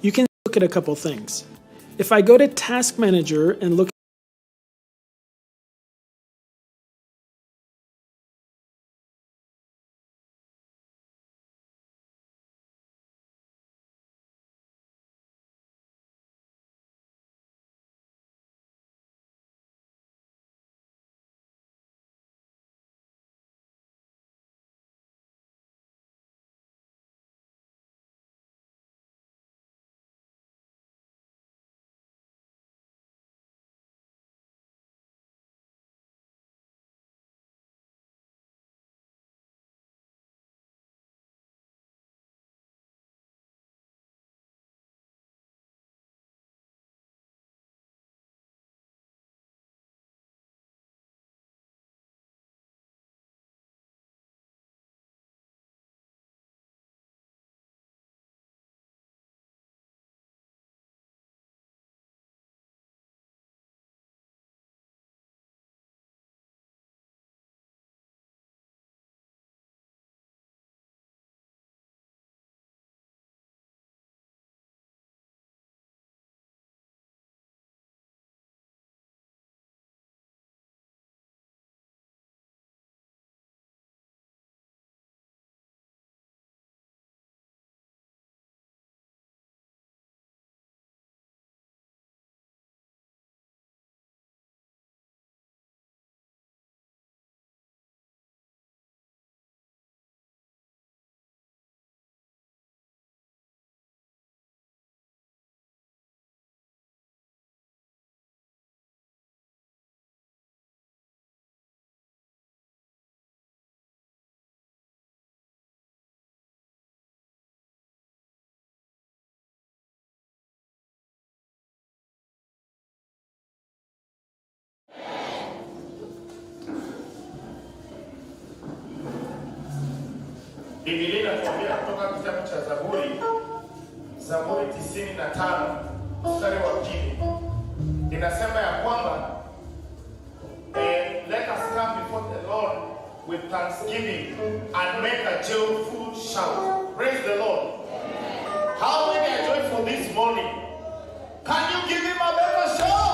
you can look at a couple things. If I go to Task Manager and look Biblia inatuambia kutoka kitabu cha Zaburi 95 mstari wa 2. Inasema ya kwamba let us come before the Lord with thanksgiving and make a joyful shout. Praise the Lord. How many are joyful this morning? Can you give him a better shout?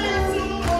Yesu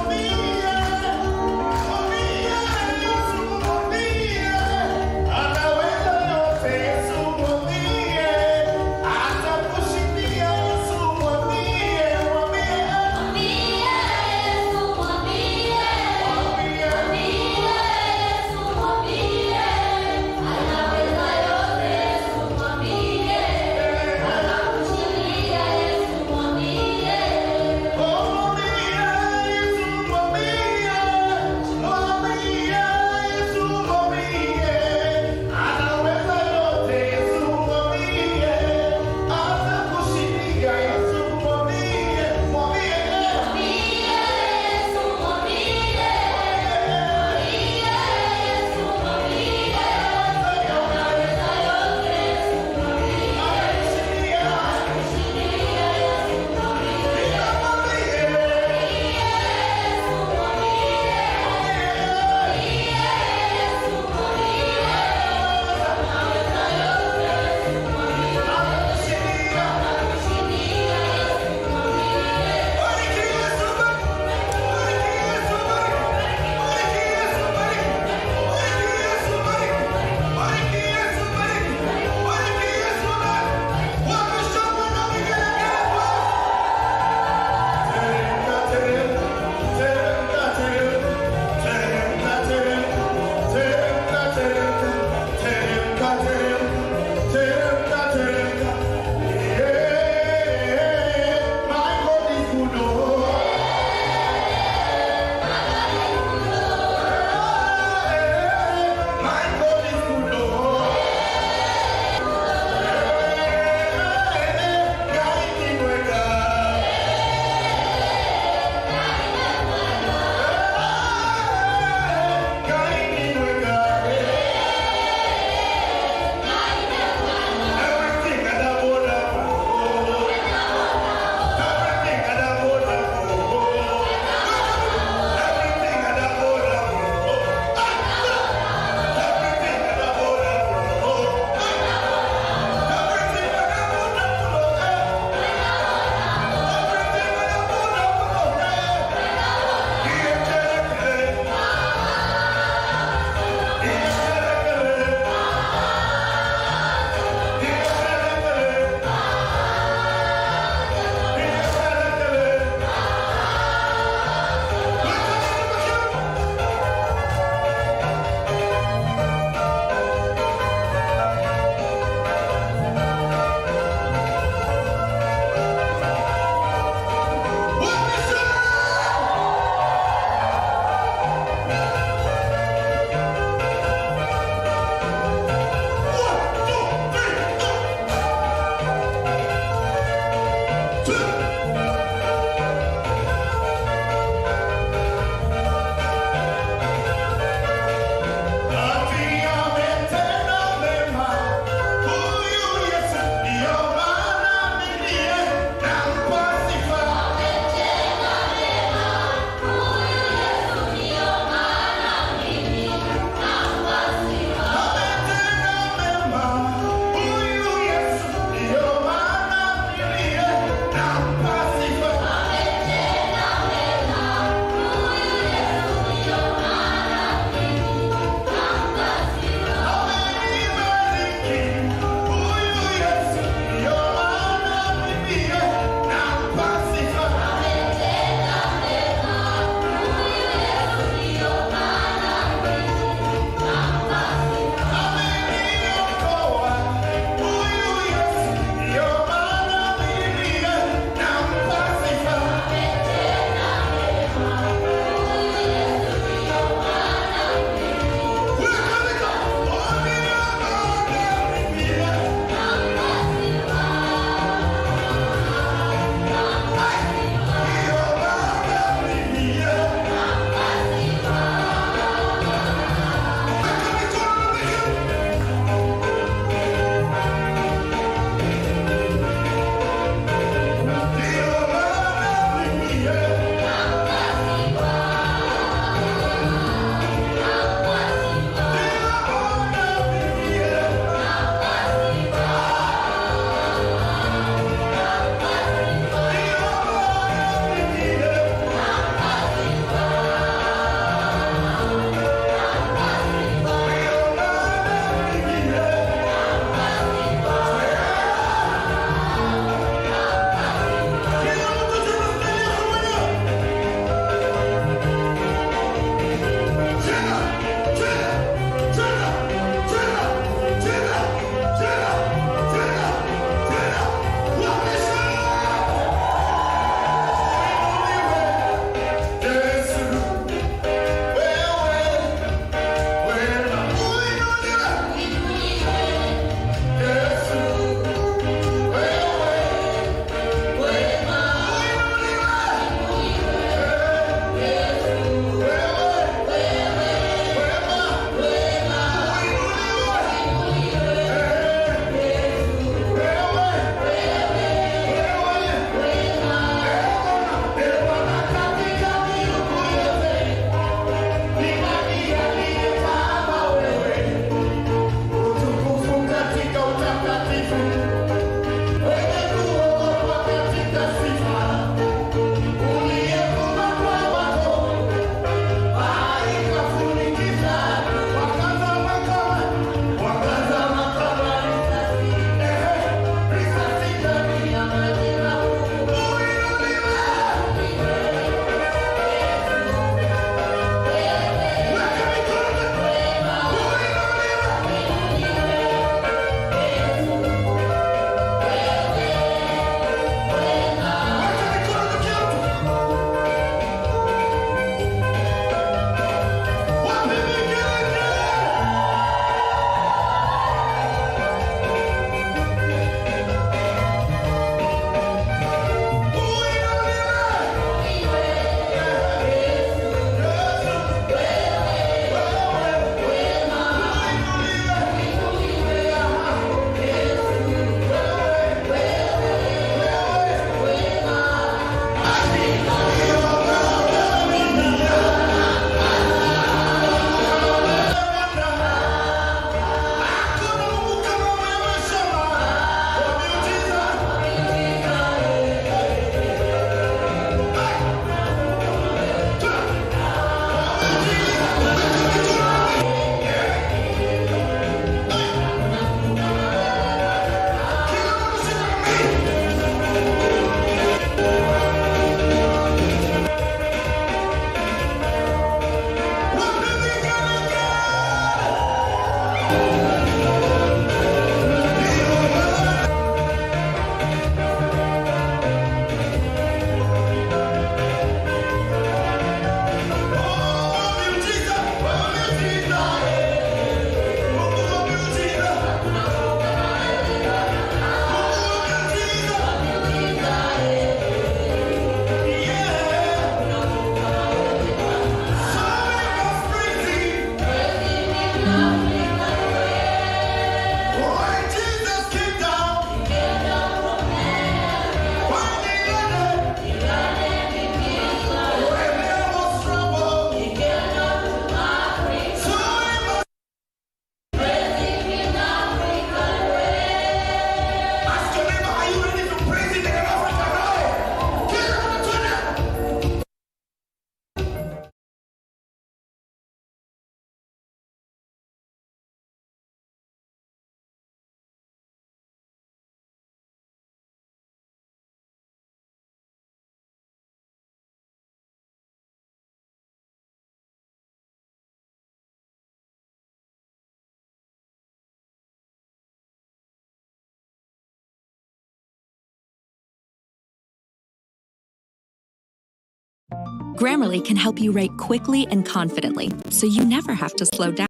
Grammarly can help you write quickly and confidently, so you never have to slow down.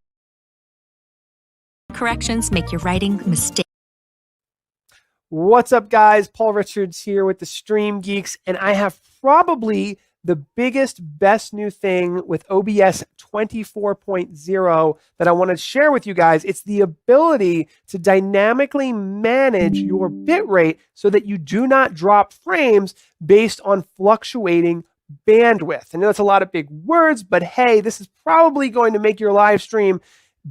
Corrections make your writing mistakes. What's up, guys? Paul Richards here with the Stream Geeks, and I have probably the biggest, best new thing with OBS 24.0 that I want to share with you guys. It's the ability to dynamically manage your bitrate so that you do not drop frames based on fluctuating bandwidth. I know that's a lot of big words, but hey, this is probably going to make your live stream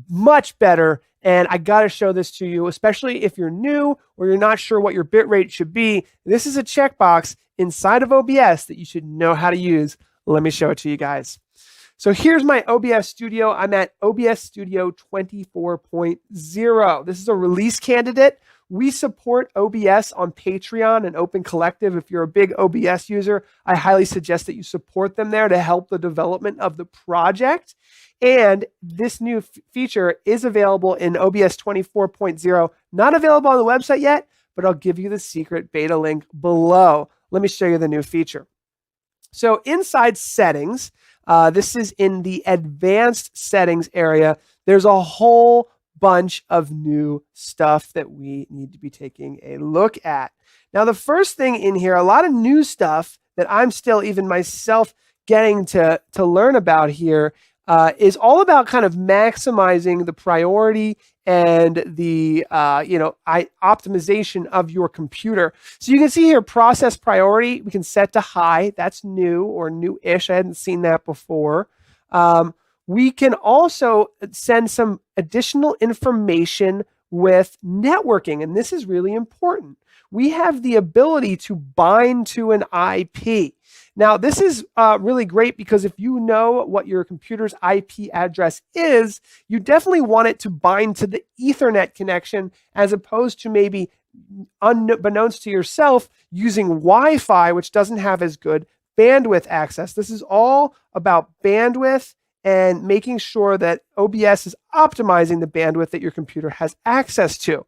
much better. And I got to show this to you, especially if you're new or you're not sure what your bitrate should be. This is a checkbox inside of OBS that you should know how to use. Let me show it to you guys. So here's my OBS Studio. I'm at OBS Studio 24.0. This is a release candidate. We support OBS on Patreon and Open Collective. If you're a big OBS user, I highly suggest that you support them there to help the development of the project. And this new feature is available in OBS 24.0. Not available on the website yet, but I'll give you the secret beta link below. Let me show you the new feature. So inside settings, this is in the advanced settings area. There's a whole bunch of new stuff that we need to be taking a look at. Now, the first thing in here, a lot of new stuff that I'm still even myself getting to learn about here is all about kind of maximizing the priority and the optimization of your computer. So you can see here, process priority, we can set to high. That's new or new-ish. I hadn't seen that before. We can also send some additional information with networking, and this is really important. We have the ability to bind to an IP. Now, this is really great because if you know what your computer's IP address is, you definitely want it to bind to the Ethernet connection as opposed to maybe unbeknownst to yourself using Wi-Fi, which doesn't have as good bandwidth access. This is all about bandwidth and making sure that OBS is optimizing the bandwidth that your computer has access to.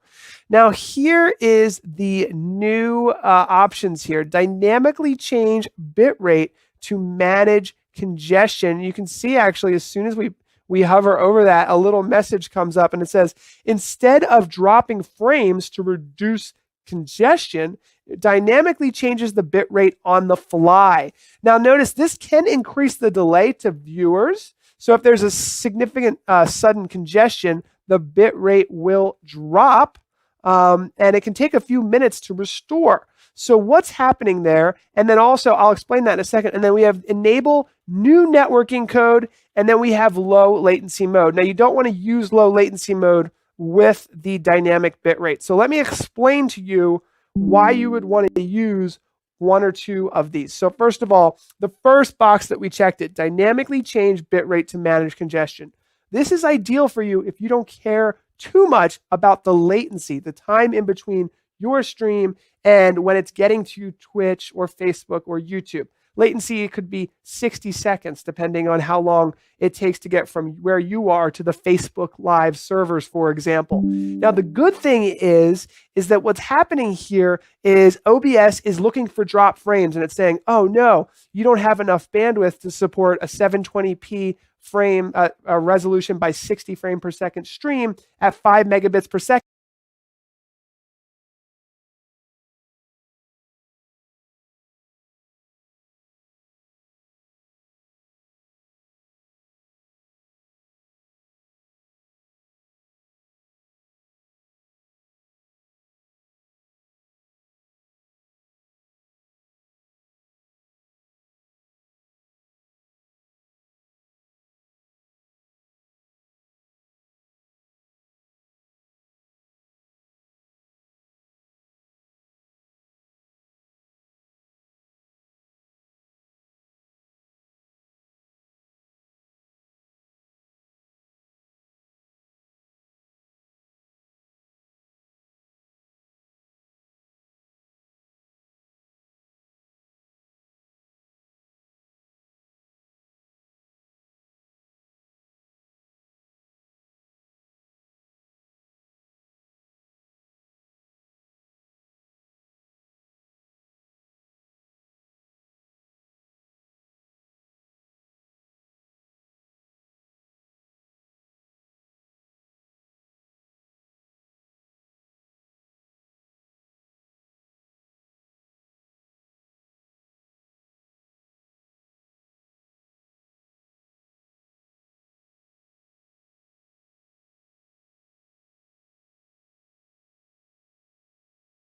Now, here is the new options here. Dynamically change bitrate to manage congestion. You can see actually as soon as we hover over that, a little message comes up and it says, instead of dropping frames to reduce congestion, it dynamically changes the bitrate on the fly. Now notice this can increase the delay to viewers. So if there's a significant sudden congestion, the bit rate will drop and it can take a few minutes to restore. So what's happening there? And then also, I'll explain that in a second. And then we have enable new networking code, and then we have low latency mode. Now you don't want to use low latency mode with the dynamic bit rate. So let me explain to you why you would want to use one or two of these. So first of all, the first box that we checked it, dynamically change bitrate to manage congestion. This is ideal for you if you don't care too much about the latency, the time in between your stream and when it's getting to Twitch or Facebook or YouTube. Latency could be 60 seconds, depending on how long it takes to get from where you are to the Facebook Live servers, for example. Now, the good thing is that what's happening here is OBS is looking for drop frames, and it's saying, oh, no, you don't have enough bandwidth to support a 720p frame resolution by 60 frame per second stream at 5 megabits per second.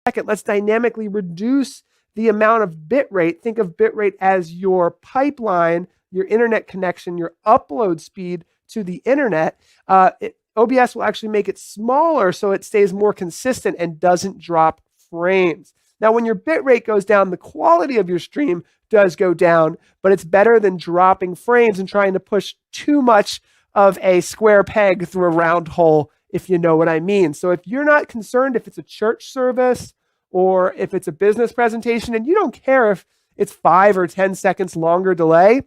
Second, let's dynamically reduce the amount of bit rate. Think of bit rate as your pipeline, your internet connection, your upload speed to the internet. OBS will actually make it smaller so it stays more consistent and doesn't drop frames. Now, when your bit rate goes down, the quality of your stream does go down, but it's better than dropping frames and trying to push too much of a square peg through a round hole, if you know what I mean. So if you're not concerned if it's a church service or if it's a business presentation and you don't care if it's 5 or 10 seconds longer delay,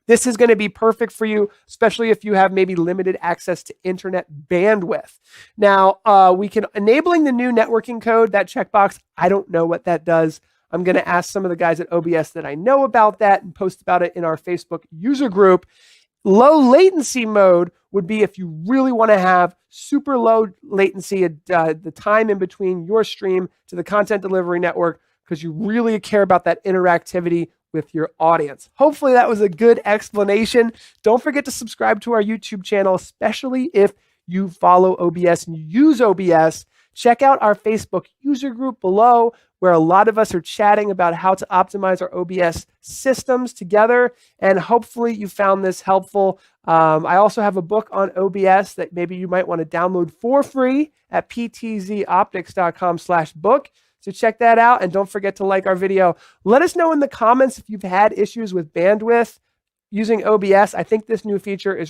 this is going to be perfect for you, especially if you have maybe limited access to internet bandwidth. Now, enabling the new networking code, that checkbox, I don't know what that does. I'm going to ask some of the guys at OBS that I know about that and post about it in our Facebook user group. Low latency mode would be if you really want to have super low latency, the time in between your stream to the content delivery network, because you really care about that interactivity with your audience. Hopefully that was a good explanation. Don't forget to subscribe to our YouTube channel, especially if you follow OBS and you use OBS. Check out our Facebook user group below, where a lot of us are chatting about how to optimize our OBS systems together. And hopefully you found this helpful. I also have a book on OBS that maybe you might want to download for free at ptzoptics.com/book. So check that out, and don't forget to like our video. Let us know in the comments if you've had issues with bandwidth using OBS. I think this new feature is